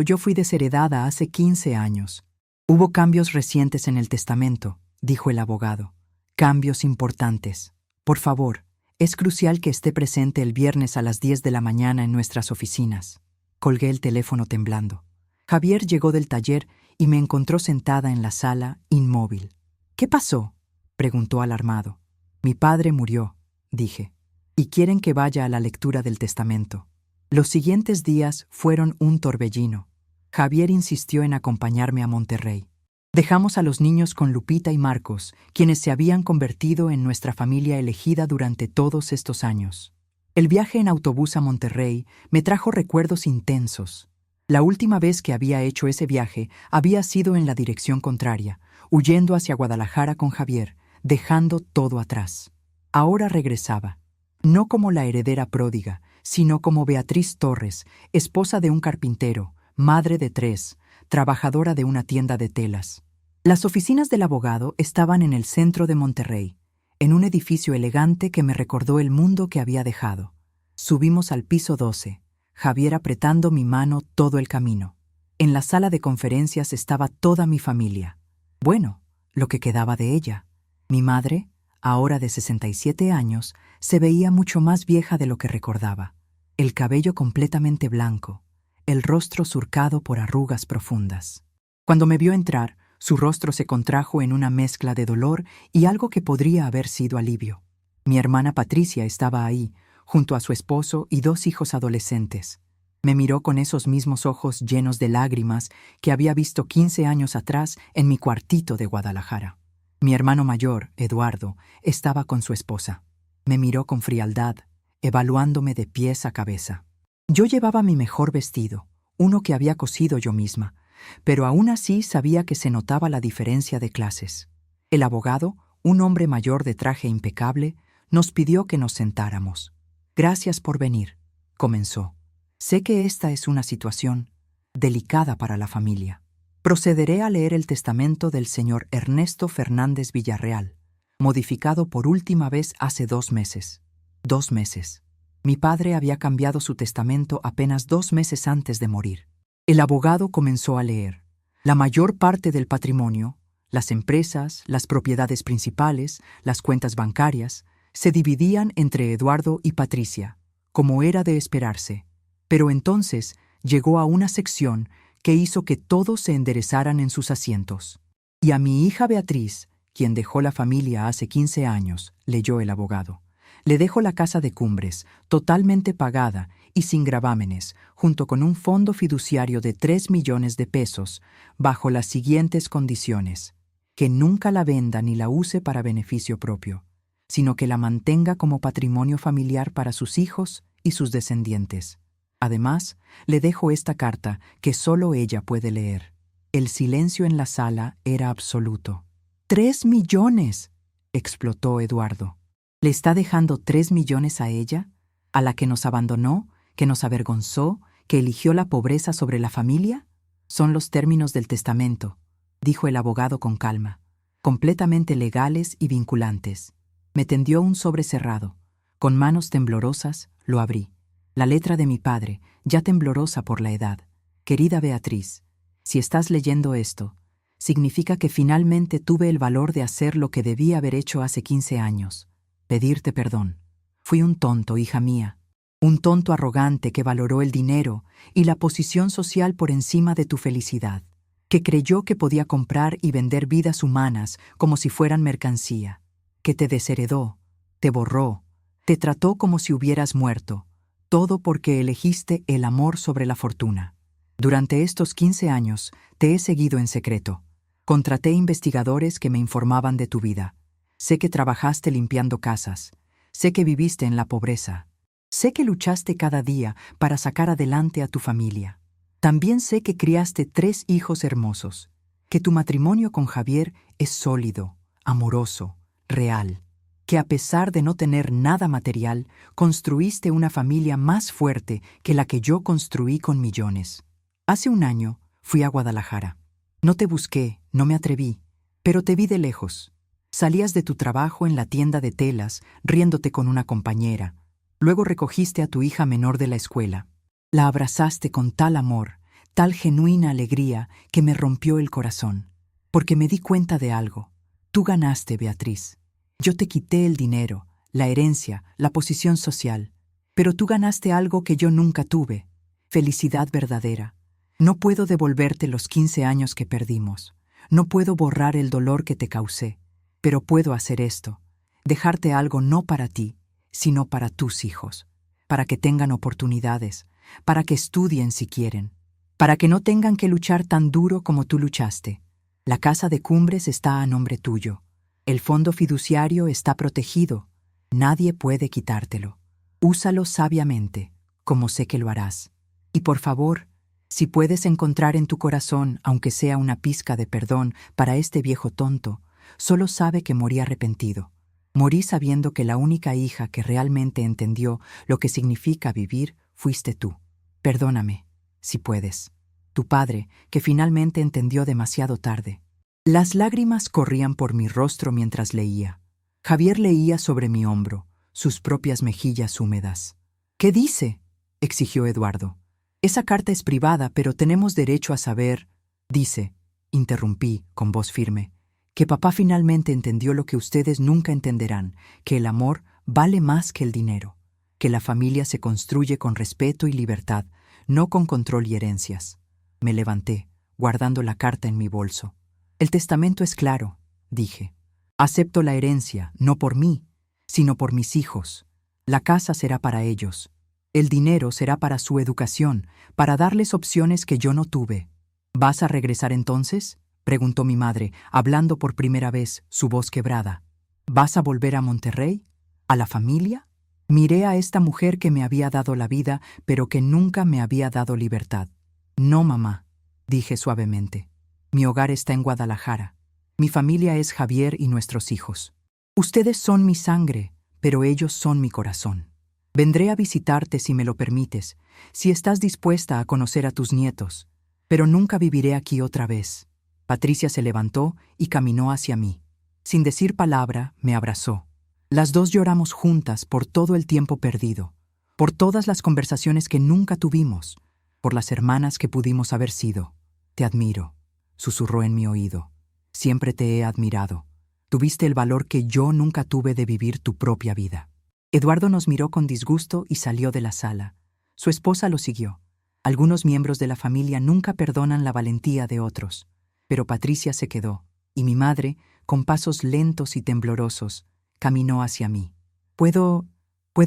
yo fui desheredada hace 15 años. Hubo cambios recientes en el testamento, dijo el abogado. Cambios importantes. Por favor, es crucial que esté presente el viernes a las 10 de la mañana en nuestras oficinas. Colgué el teléfono temblando. Javier llegó del taller y me encontró sentada en la sala, inmóvil. ¿Qué pasó?, preguntó alarmado. Mi padre murió, dije, y quieren que vaya a la lectura del testamento. Los siguientes días fueron un torbellino. Javier insistió en acompañarme a Monterrey. Dejamos a los niños con Lupita y Marcos, quienes se habían convertido en nuestra familia elegida durante todos estos años. El viaje en autobús a Monterrey me trajo recuerdos intensos. La última vez que había hecho ese viaje había sido en la dirección contraria, huyendo hacia Guadalajara con Javier, dejando todo atrás. Ahora regresaba, no como la heredera pródiga, sino como Beatriz Torres, esposa de un carpintero, madre de 3, trabajadora de una tienda de telas. Las oficinas del abogado estaban en el centro de Monterrey, en un edificio elegante que me recordó el mundo que había dejado. Subimos al piso 12, Javier apretando mi mano todo el camino. En la sala de conferencias estaba toda mi familia. Bueno, lo que quedaba de ella. Mi madre, ahora de 67 años, se veía mucho más vieja de lo que recordaba. El cabello completamente blanco, el rostro surcado por arrugas profundas. Cuando me vio entrar, su rostro se contrajo en una mezcla de dolor y algo que podría haber sido alivio. Mi hermana Patricia estaba ahí, junto a su esposo y 2 hijos adolescentes. Me miró con esos mismos ojos llenos de lágrimas que había visto 15 años atrás en mi cuartito de Guadalajara. Mi hermano mayor, Eduardo, estaba con su esposa. Me miró con frialdad, evaluándome de pies a cabeza. Yo llevaba mi mejor vestido, uno que había cosido yo misma, pero aún así sabía que se notaba la diferencia de clases. El abogado, un hombre mayor de traje impecable, nos pidió que nos sentáramos. Gracias por venir, comenzó. Sé que esta es una situación delicada para la familia. Procederé a leer el testamento del señor Ernesto Fernández Villarreal, modificado por última vez hace 2 meses. 2 meses. Mi padre había cambiado su testamento apenas 2 meses antes de morir. El abogado comenzó a leer. La mayor parte del patrimonio, las empresas, las propiedades principales, las cuentas bancarias, se dividían entre Eduardo y Patricia, como era de esperarse. Pero entonces llegó a una sección que hizo que todos se enderezaran en sus asientos. Y a mi hija Beatriz, quien dejó la familia hace 15 años, leyó el abogado. Le dejo la casa de Cumbres, totalmente pagada y sin gravámenes, junto con un fondo fiduciario de 3 millones de pesos, bajo las siguientes condiciones: que nunca la venda ni la use para beneficio propio, sino que la mantenga como patrimonio familiar para sus hijos y sus descendientes. Además, le dejo esta carta que solo ella puede leer. El silencio en la sala era absoluto. ¡3 millones! Explotó Eduardo. ¿Le está dejando 3 millones a ella? ¿A la que nos abandonó, que nos avergonzó, que eligió la pobreza sobre la familia? Son los términos del testamento, dijo el abogado con calma, completamente legales y vinculantes. Me tendió un sobre cerrado. Con manos temblorosas lo abrí. La letra de mi padre, ya temblorosa por la edad. Querida Beatriz, si estás leyendo esto, significa que finalmente tuve el valor de hacer lo que debía haber hecho hace 15 años. Pedirte perdón. Fui un tonto, hija mía. Un tonto arrogante que valoró el dinero y la posición social por encima de tu felicidad, que creyó que podía comprar y vender vidas humanas como si fueran mercancía, que te desheredó, te borró, te trató como si hubieras muerto, todo porque elegiste el amor sobre la fortuna. Durante estos 15 años te he seguido en secreto. Contraté investigadores que me informaban de tu vida. Sé que trabajaste limpiando casas. Sé que viviste en la pobreza. Sé que luchaste cada día para sacar adelante a tu familia. También sé que criaste 3 hijos hermosos, que tu matrimonio con Javier es sólido, amoroso, real, que a pesar de no tener nada material, construiste una familia más fuerte que la que yo construí con millones. Hace un año fui a Guadalajara. No te busqué, no me atreví, pero te vi de lejos. Salías de tu trabajo en la tienda de telas, riéndote con una compañera. Luego recogiste a tu hija menor de la escuela. La abrazaste con tal amor, tal genuina alegría, que me rompió el corazón. Porque me di cuenta de algo. Tú ganaste, Beatriz. Yo te quité el dinero, la herencia, la posición social. Pero tú ganaste algo que yo nunca tuve. Felicidad verdadera. No puedo devolverte los 15 años que perdimos. No puedo borrar el dolor que te causé. Pero puedo hacer esto. Dejarte algo no para ti, sino para tus hijos. Para que tengan oportunidades. Para que estudien si quieren. Para que no tengan que luchar tan duro como tú luchaste. La casa de Cumbres está a nombre tuyo. El fondo fiduciario está protegido. Nadie puede quitártelo. Úsalo sabiamente, como sé que lo harás. Y por favor, si puedes encontrar en tu corazón, aunque sea una pizca de perdón para este viejo tonto, solo sabe que morí arrepentido. Morí sabiendo que la única hija que realmente entendió lo que significa vivir fuiste tú. Perdóname, si puedes. Tu padre, que finalmente entendió demasiado tarde. Las lágrimas corrían por mi rostro mientras leía. Javier leía sobre mi hombro, sus propias mejillas húmedas. ¿Qué dice?, exigió Eduardo. Esa carta es privada, pero tenemos derecho a saber. Dice, interrumpí con voz firme, que papá finalmente entendió lo que ustedes nunca entenderán, que el amor vale más que el dinero, que la familia se construye con respeto y libertad, no con control y herencias. Me levanté, guardando la carta en mi bolso. El testamento es claro, dije. Acepto la herencia, no por mí, sino por mis hijos. La casa será para ellos. El dinero será para su educación, para darles opciones que yo no tuve. ¿Vas a regresar entonces?, preguntó mi madre, hablando por primera vez, su voz quebrada. ¿Vas a volver a Monterrey? ¿A la familia? Miré a esta mujer que me había dado la vida, pero que nunca me había dado libertad. No, mamá, dije suavemente. Mi hogar está en Guadalajara. Mi familia es Javier y nuestros hijos. Ustedes son mi sangre, pero ellos son mi corazón. Vendré a visitarte si me lo permites, si estás dispuesta a conocer a tus nietos, pero nunca viviré aquí otra vez. Patricia se levantó y caminó hacia mí. Sin decir palabra, me abrazó. Las dos lloramos juntas por todo el tiempo perdido, por todas las conversaciones que nunca tuvimos, por las hermanas que pudimos haber sido. Te admiro, susurró en mi oído. Siempre te he admirado. Tuviste el valor que yo nunca tuve de vivir tu propia vida. Eduardo nos miró con disgusto y salió de la sala. Su esposa lo siguió. Algunos miembros de la familia nunca perdonan la valentía de otros. Pero Patricia se quedó, y mi madre, con pasos lentos y temblorosos, caminó hacia mí. ¿Puedo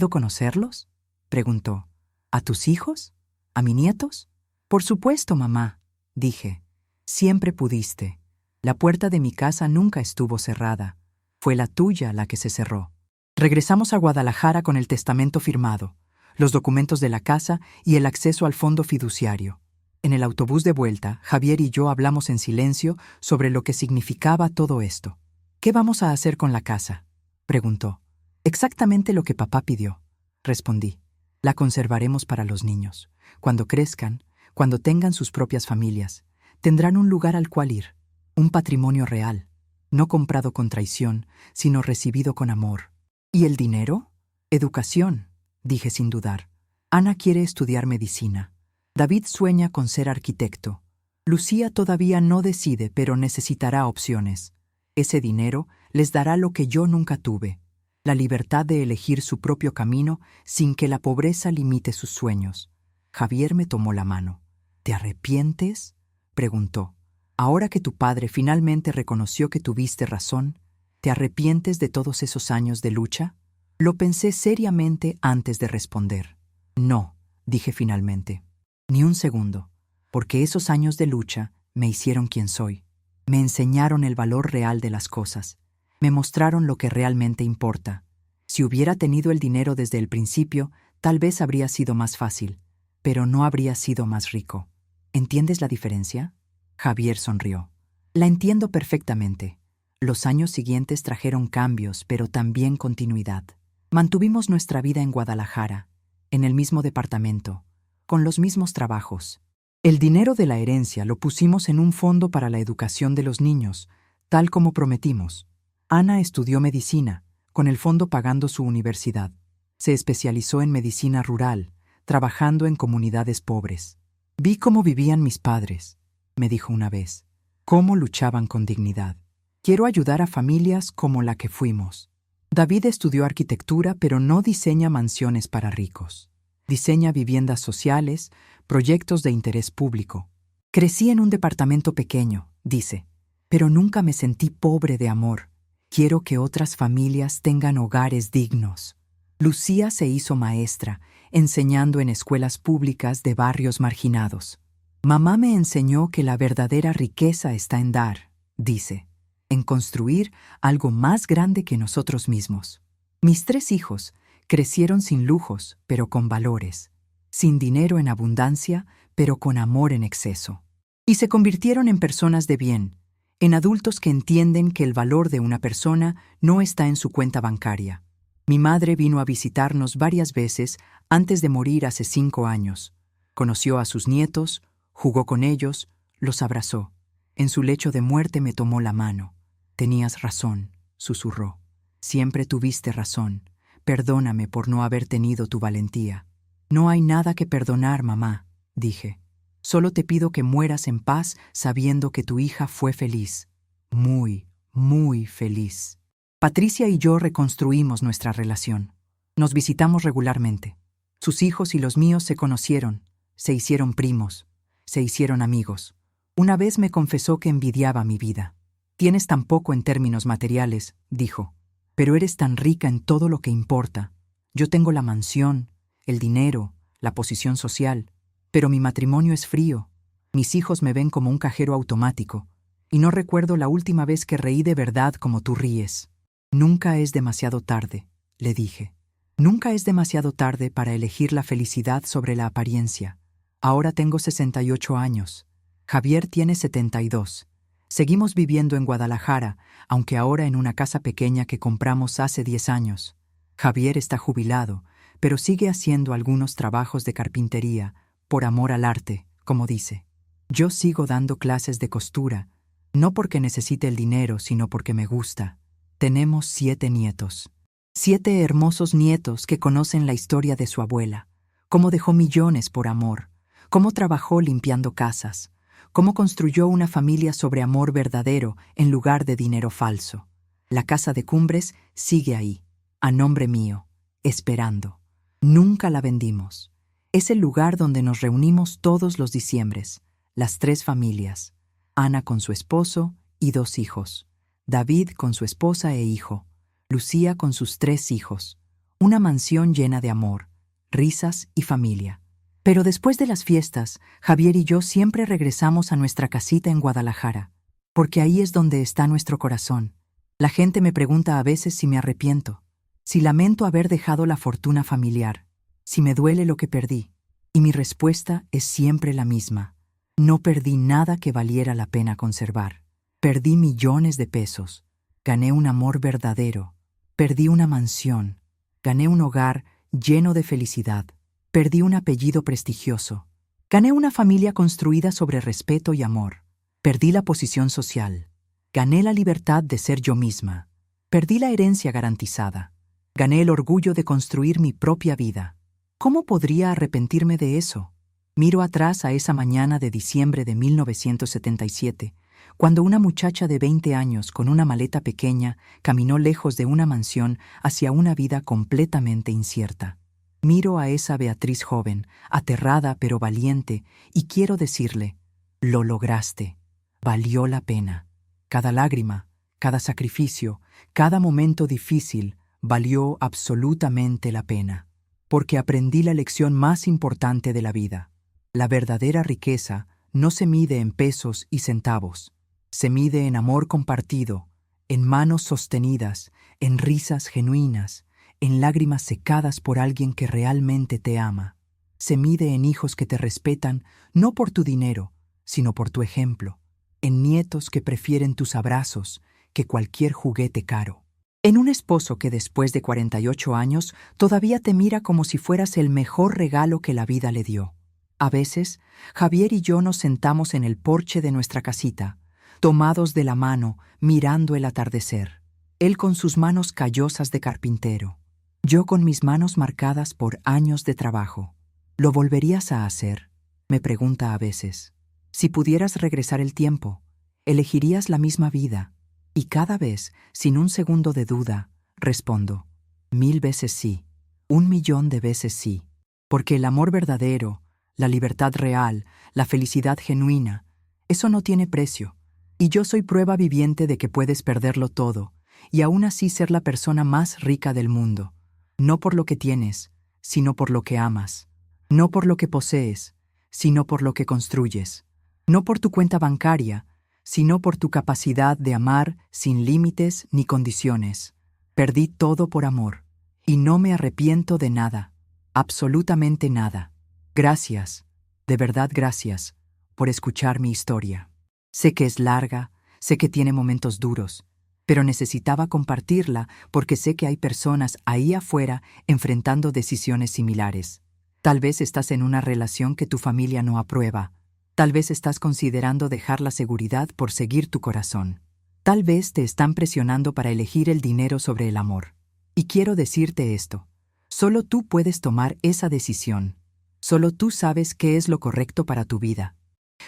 conocerlos?, preguntó. ¿A tus hijos? ¿A mis nietos? Por supuesto, mamá, dije. Siempre pudiste. La puerta de mi casa nunca estuvo cerrada. Fue la tuya la que se cerró. Regresamos a Guadalajara con el testamento firmado, los documentos de la casa y el acceso al fondo fiduciario. En el autobús de vuelta, Javier y yo hablamos en silencio sobre lo que significaba todo esto. ¿Qué vamos a hacer con la casa?, preguntó. Exactamente lo que papá pidió, respondí. La conservaremos para los niños. Cuando crezcan, cuando tengan sus propias familias, tendrán un lugar al cual ir, un patrimonio real, no comprado con traición, sino recibido con amor. ¿Y el dinero? Educación, dije sin dudar. Ana quiere estudiar medicina. David sueña con ser arquitecto. Lucía todavía no decide, pero necesitará opciones. Ese dinero les dará lo que yo nunca tuve, la libertad de elegir su propio camino sin que la pobreza limite sus sueños. Javier me tomó la mano. ¿Te arrepientes?, preguntó. Ahora que tu padre finalmente reconoció que tuviste razón, ¿te arrepientes de todos esos años de lucha? Lo pensé seriamente antes de responder. No, dije finalmente. Ni un segundo, porque esos años de lucha me hicieron quien soy. Me enseñaron el valor real de las cosas. Me mostraron lo que realmente importa. Si hubiera tenido el dinero desde el principio, tal vez habría sido más fácil, pero no habría sido más rico. ¿Entiendes la diferencia? Javier sonrió. La entiendo perfectamente. Los años siguientes trajeron cambios, pero también continuidad. Mantuvimos nuestra vida en Guadalajara, en el mismo departamento, con los mismos trabajos. El dinero de la herencia lo pusimos en un fondo para la educación de los niños, tal como prometimos. Ana estudió medicina, con el fondo pagando su universidad. Se especializó en medicina rural, trabajando en comunidades pobres. Vi cómo vivían mis padres, me dijo una vez, cómo luchaban con dignidad. Quiero ayudar a familias como la que fuimos. David estudió arquitectura, pero no diseña mansiones para ricos. Diseña viviendas sociales, proyectos de interés público. Crecí en un departamento pequeño, dice, pero nunca me sentí pobre de amor. Quiero que otras familias tengan hogares dignos. Lucía se hizo maestra, enseñando en escuelas públicas de barrios marginados. Mamá me enseñó que la verdadera riqueza está en dar, dice, en construir algo más grande que nosotros mismos. Mis 3 hijos crecieron sin lujos, pero con valores, sin dinero en abundancia, pero con amor en exceso. Y se convirtieron en personas de bien, en adultos que entienden que el valor de una persona no está en su cuenta bancaria. Mi madre vino a visitarnos varias veces antes de morir hace 5 años. Conoció a sus nietos, jugó con ellos, los abrazó. En su lecho de muerte me tomó la mano. Tenías razón, susurró. Siempre tuviste razón. Perdóname por no haber tenido tu valentía. No hay nada que perdonar, mamá, dije. Solo te pido que mueras en paz sabiendo que tu hija fue feliz. Muy, muy feliz. Patricia y yo reconstruimos nuestra relación. Nos visitamos regularmente. Sus hijos y los míos se conocieron, se hicieron primos, se hicieron amigos. Una vez me confesó que envidiaba mi vida. Tienes tan poco en términos materiales, dijo, pero eres tan rica en todo lo que importa. Yo tengo la mansión, el dinero, la posición social, pero mi matrimonio es frío. Mis hijos me ven como un cajero automático, y no recuerdo la última vez que reí de verdad como tú ríes. Nunca es demasiado tarde, le dije. Nunca es demasiado tarde para elegir la felicidad sobre la apariencia. Ahora tengo 68 años. Javier tiene 72. Seguimos viviendo en Guadalajara, aunque ahora en una casa pequeña que compramos hace 10 años. Javier está jubilado, pero sigue haciendo algunos trabajos de carpintería, por amor al arte, como dice. Yo sigo dando clases de costura, no porque necesite el dinero, sino porque me gusta. Tenemos 7 nietos. 7 hermosos nietos que conocen la historia de su abuela, cómo dejó millones por amor, cómo trabajó limpiando casas, cómo construyó una familia sobre amor verdadero en lugar de dinero falso. La casa de Cumbres sigue ahí, a nombre mío, esperando. Nunca la vendimos. Es el lugar donde nos reunimos todos los diciembres, las 3 familias, Ana con su esposo y 2 hijos, David con su esposa e hijo, Lucía con sus 3 hijos, una mansión llena de amor, risas y familia. Pero después de las fiestas, Javier y yo siempre regresamos a nuestra casita en Guadalajara, porque ahí es donde está nuestro corazón. La gente me pregunta a veces si me arrepiento, si lamento haber dejado la fortuna familiar, si me duele lo que perdí. Y mi respuesta es siempre la misma. No perdí nada que valiera la pena conservar. Perdí millones de pesos. Gané un amor verdadero. Perdí una mansión. Gané un hogar lleno de felicidad. Perdí un apellido prestigioso. Gané una familia construida sobre respeto y amor. Perdí la posición social. Gané la libertad de ser yo misma. Perdí la herencia garantizada. Gané el orgullo de construir mi propia vida. ¿Cómo podría arrepentirme de eso? Miro atrás a esa mañana de diciembre de 1977, cuando una muchacha de 20 años con una maleta pequeña caminó lejos de una mansión hacia una vida completamente incierta. Miro a esa Beatriz joven, aterrada pero valiente, y quiero decirle, lo lograste, valió la pena. Cada lágrima, cada sacrificio, cada momento difícil valió absolutamente la pena, porque aprendí la lección más importante de la vida. La verdadera riqueza no se mide en pesos y centavos, se mide en amor compartido, en manos sostenidas, en risas genuinas, en lágrimas secadas por alguien que realmente te ama. Se mide en hijos que te respetan no por tu dinero, sino por tu ejemplo, en nietos que prefieren tus abrazos que cualquier juguete caro, en un esposo que después de 48 años todavía te mira como si fueras el mejor regalo que la vida le dio. A veces, Javier y yo nos sentamos en el porche de nuestra casita, tomados de la mano, mirando el atardecer. Él con sus manos callosas de carpintero, yo con mis manos marcadas por años de trabajo. ¿Lo volverías a hacer?, me pregunta a veces. Si pudieras regresar el tiempo, ¿elegirías la misma vida? Y cada vez, sin un segundo de duda, respondo, 1000 veces sí, 1.000.000 de veces sí. Porque el amor verdadero, la libertad real, la felicidad genuina, eso no tiene precio. Y yo soy prueba viviente de que puedes perderlo todo y aún así ser la persona más rica del mundo. No por lo que tienes, sino por lo que amas. No por lo que posees, sino por lo que construyes. No por tu cuenta bancaria, sino por tu capacidad de amar sin límites ni condiciones. Perdí todo por amor, y no me arrepiento de nada, absolutamente nada. Gracias, de verdad gracias, por escuchar mi historia. Sé que es larga, sé que tiene momentos duros, pero necesitaba compartirla porque sé que hay personas ahí afuera enfrentando decisiones similares. Tal vez estás en una relación que tu familia no aprueba. Tal vez estás considerando dejar la seguridad por seguir tu corazón. Tal vez te están presionando para elegir el dinero sobre el amor. Y quiero decirte esto. Solo tú puedes tomar esa decisión. Solo tú sabes qué es lo correcto para tu vida.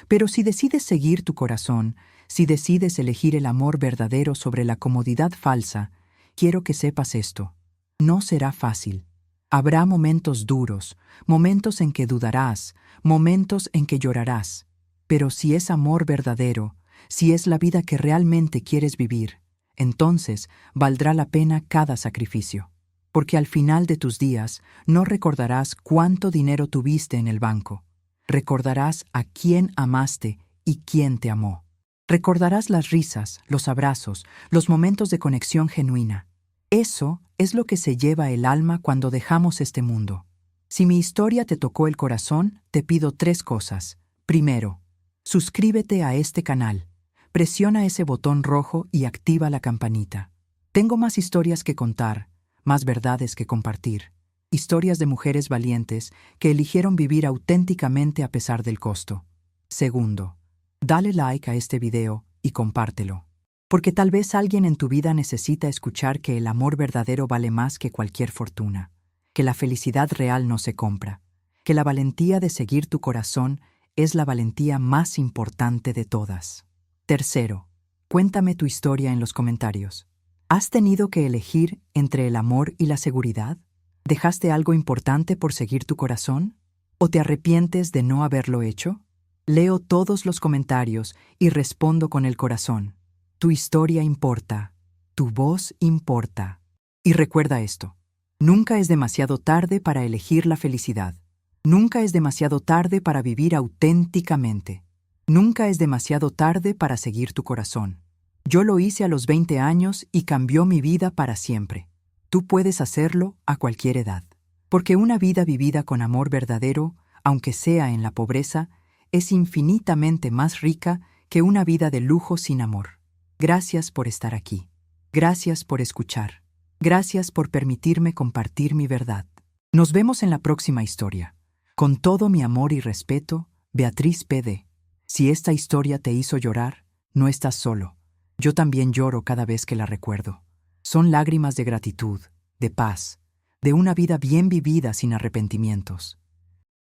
Pero si decides seguir tu corazón, si decides elegir el amor verdadero sobre la comodidad falsa, quiero que sepas esto. No será fácil. Habrá momentos duros, momentos en que dudarás, momentos en que llorarás. Pero si es amor verdadero, si es la vida que realmente quieres vivir, entonces valdrá la pena cada sacrificio. Porque al final de tus días no recordarás cuánto dinero tuviste en el banco. Recordarás a quién amaste y quién te amó. Recordarás las risas, los abrazos, los momentos de conexión genuina. Eso es lo que se lleva el alma cuando dejamos este mundo. Si mi historia te tocó el corazón, te pido 3 cosas. Primero, suscríbete a este canal. Presiona ese botón rojo y activa la campanita. Tengo más historias que contar, más verdades que compartir. Historias de mujeres valientes que eligieron vivir auténticamente a pesar del costo. Segundo, dale like a este video y compártelo. Porque tal vez alguien en tu vida necesita escuchar que el amor verdadero vale más que cualquier fortuna, que la felicidad real no se compra, que la valentía de seguir tu corazón es la valentía más importante de todas. Tercero, cuéntame tu historia en los comentarios. ¿Has tenido que elegir entre el amor y la seguridad? ¿Dejaste algo importante por seguir tu corazón? ¿O te arrepientes de no haberlo hecho? Leo todos los comentarios y respondo con el corazón. Tu historia importa, tu voz importa. Y recuerda esto, nunca es demasiado tarde para elegir la felicidad. Nunca es demasiado tarde para vivir auténticamente. Nunca es demasiado tarde para seguir tu corazón. Yo lo hice a los 20 años y cambió mi vida para siempre. Tú puedes hacerlo a cualquier edad. Porque una vida vivida con amor verdadero, aunque sea en la pobreza, es infinitamente más rica que una vida de lujo sin amor. Gracias por estar aquí. Gracias por escuchar. Gracias por permitirme compartir mi verdad. Nos vemos en la próxima historia. Con todo mi amor y respeto, Beatriz PD. Si esta historia te hizo llorar, no estás solo. Yo también lloro cada vez que la recuerdo. Son lágrimas de gratitud, de paz, de una vida bien vivida sin arrepentimientos.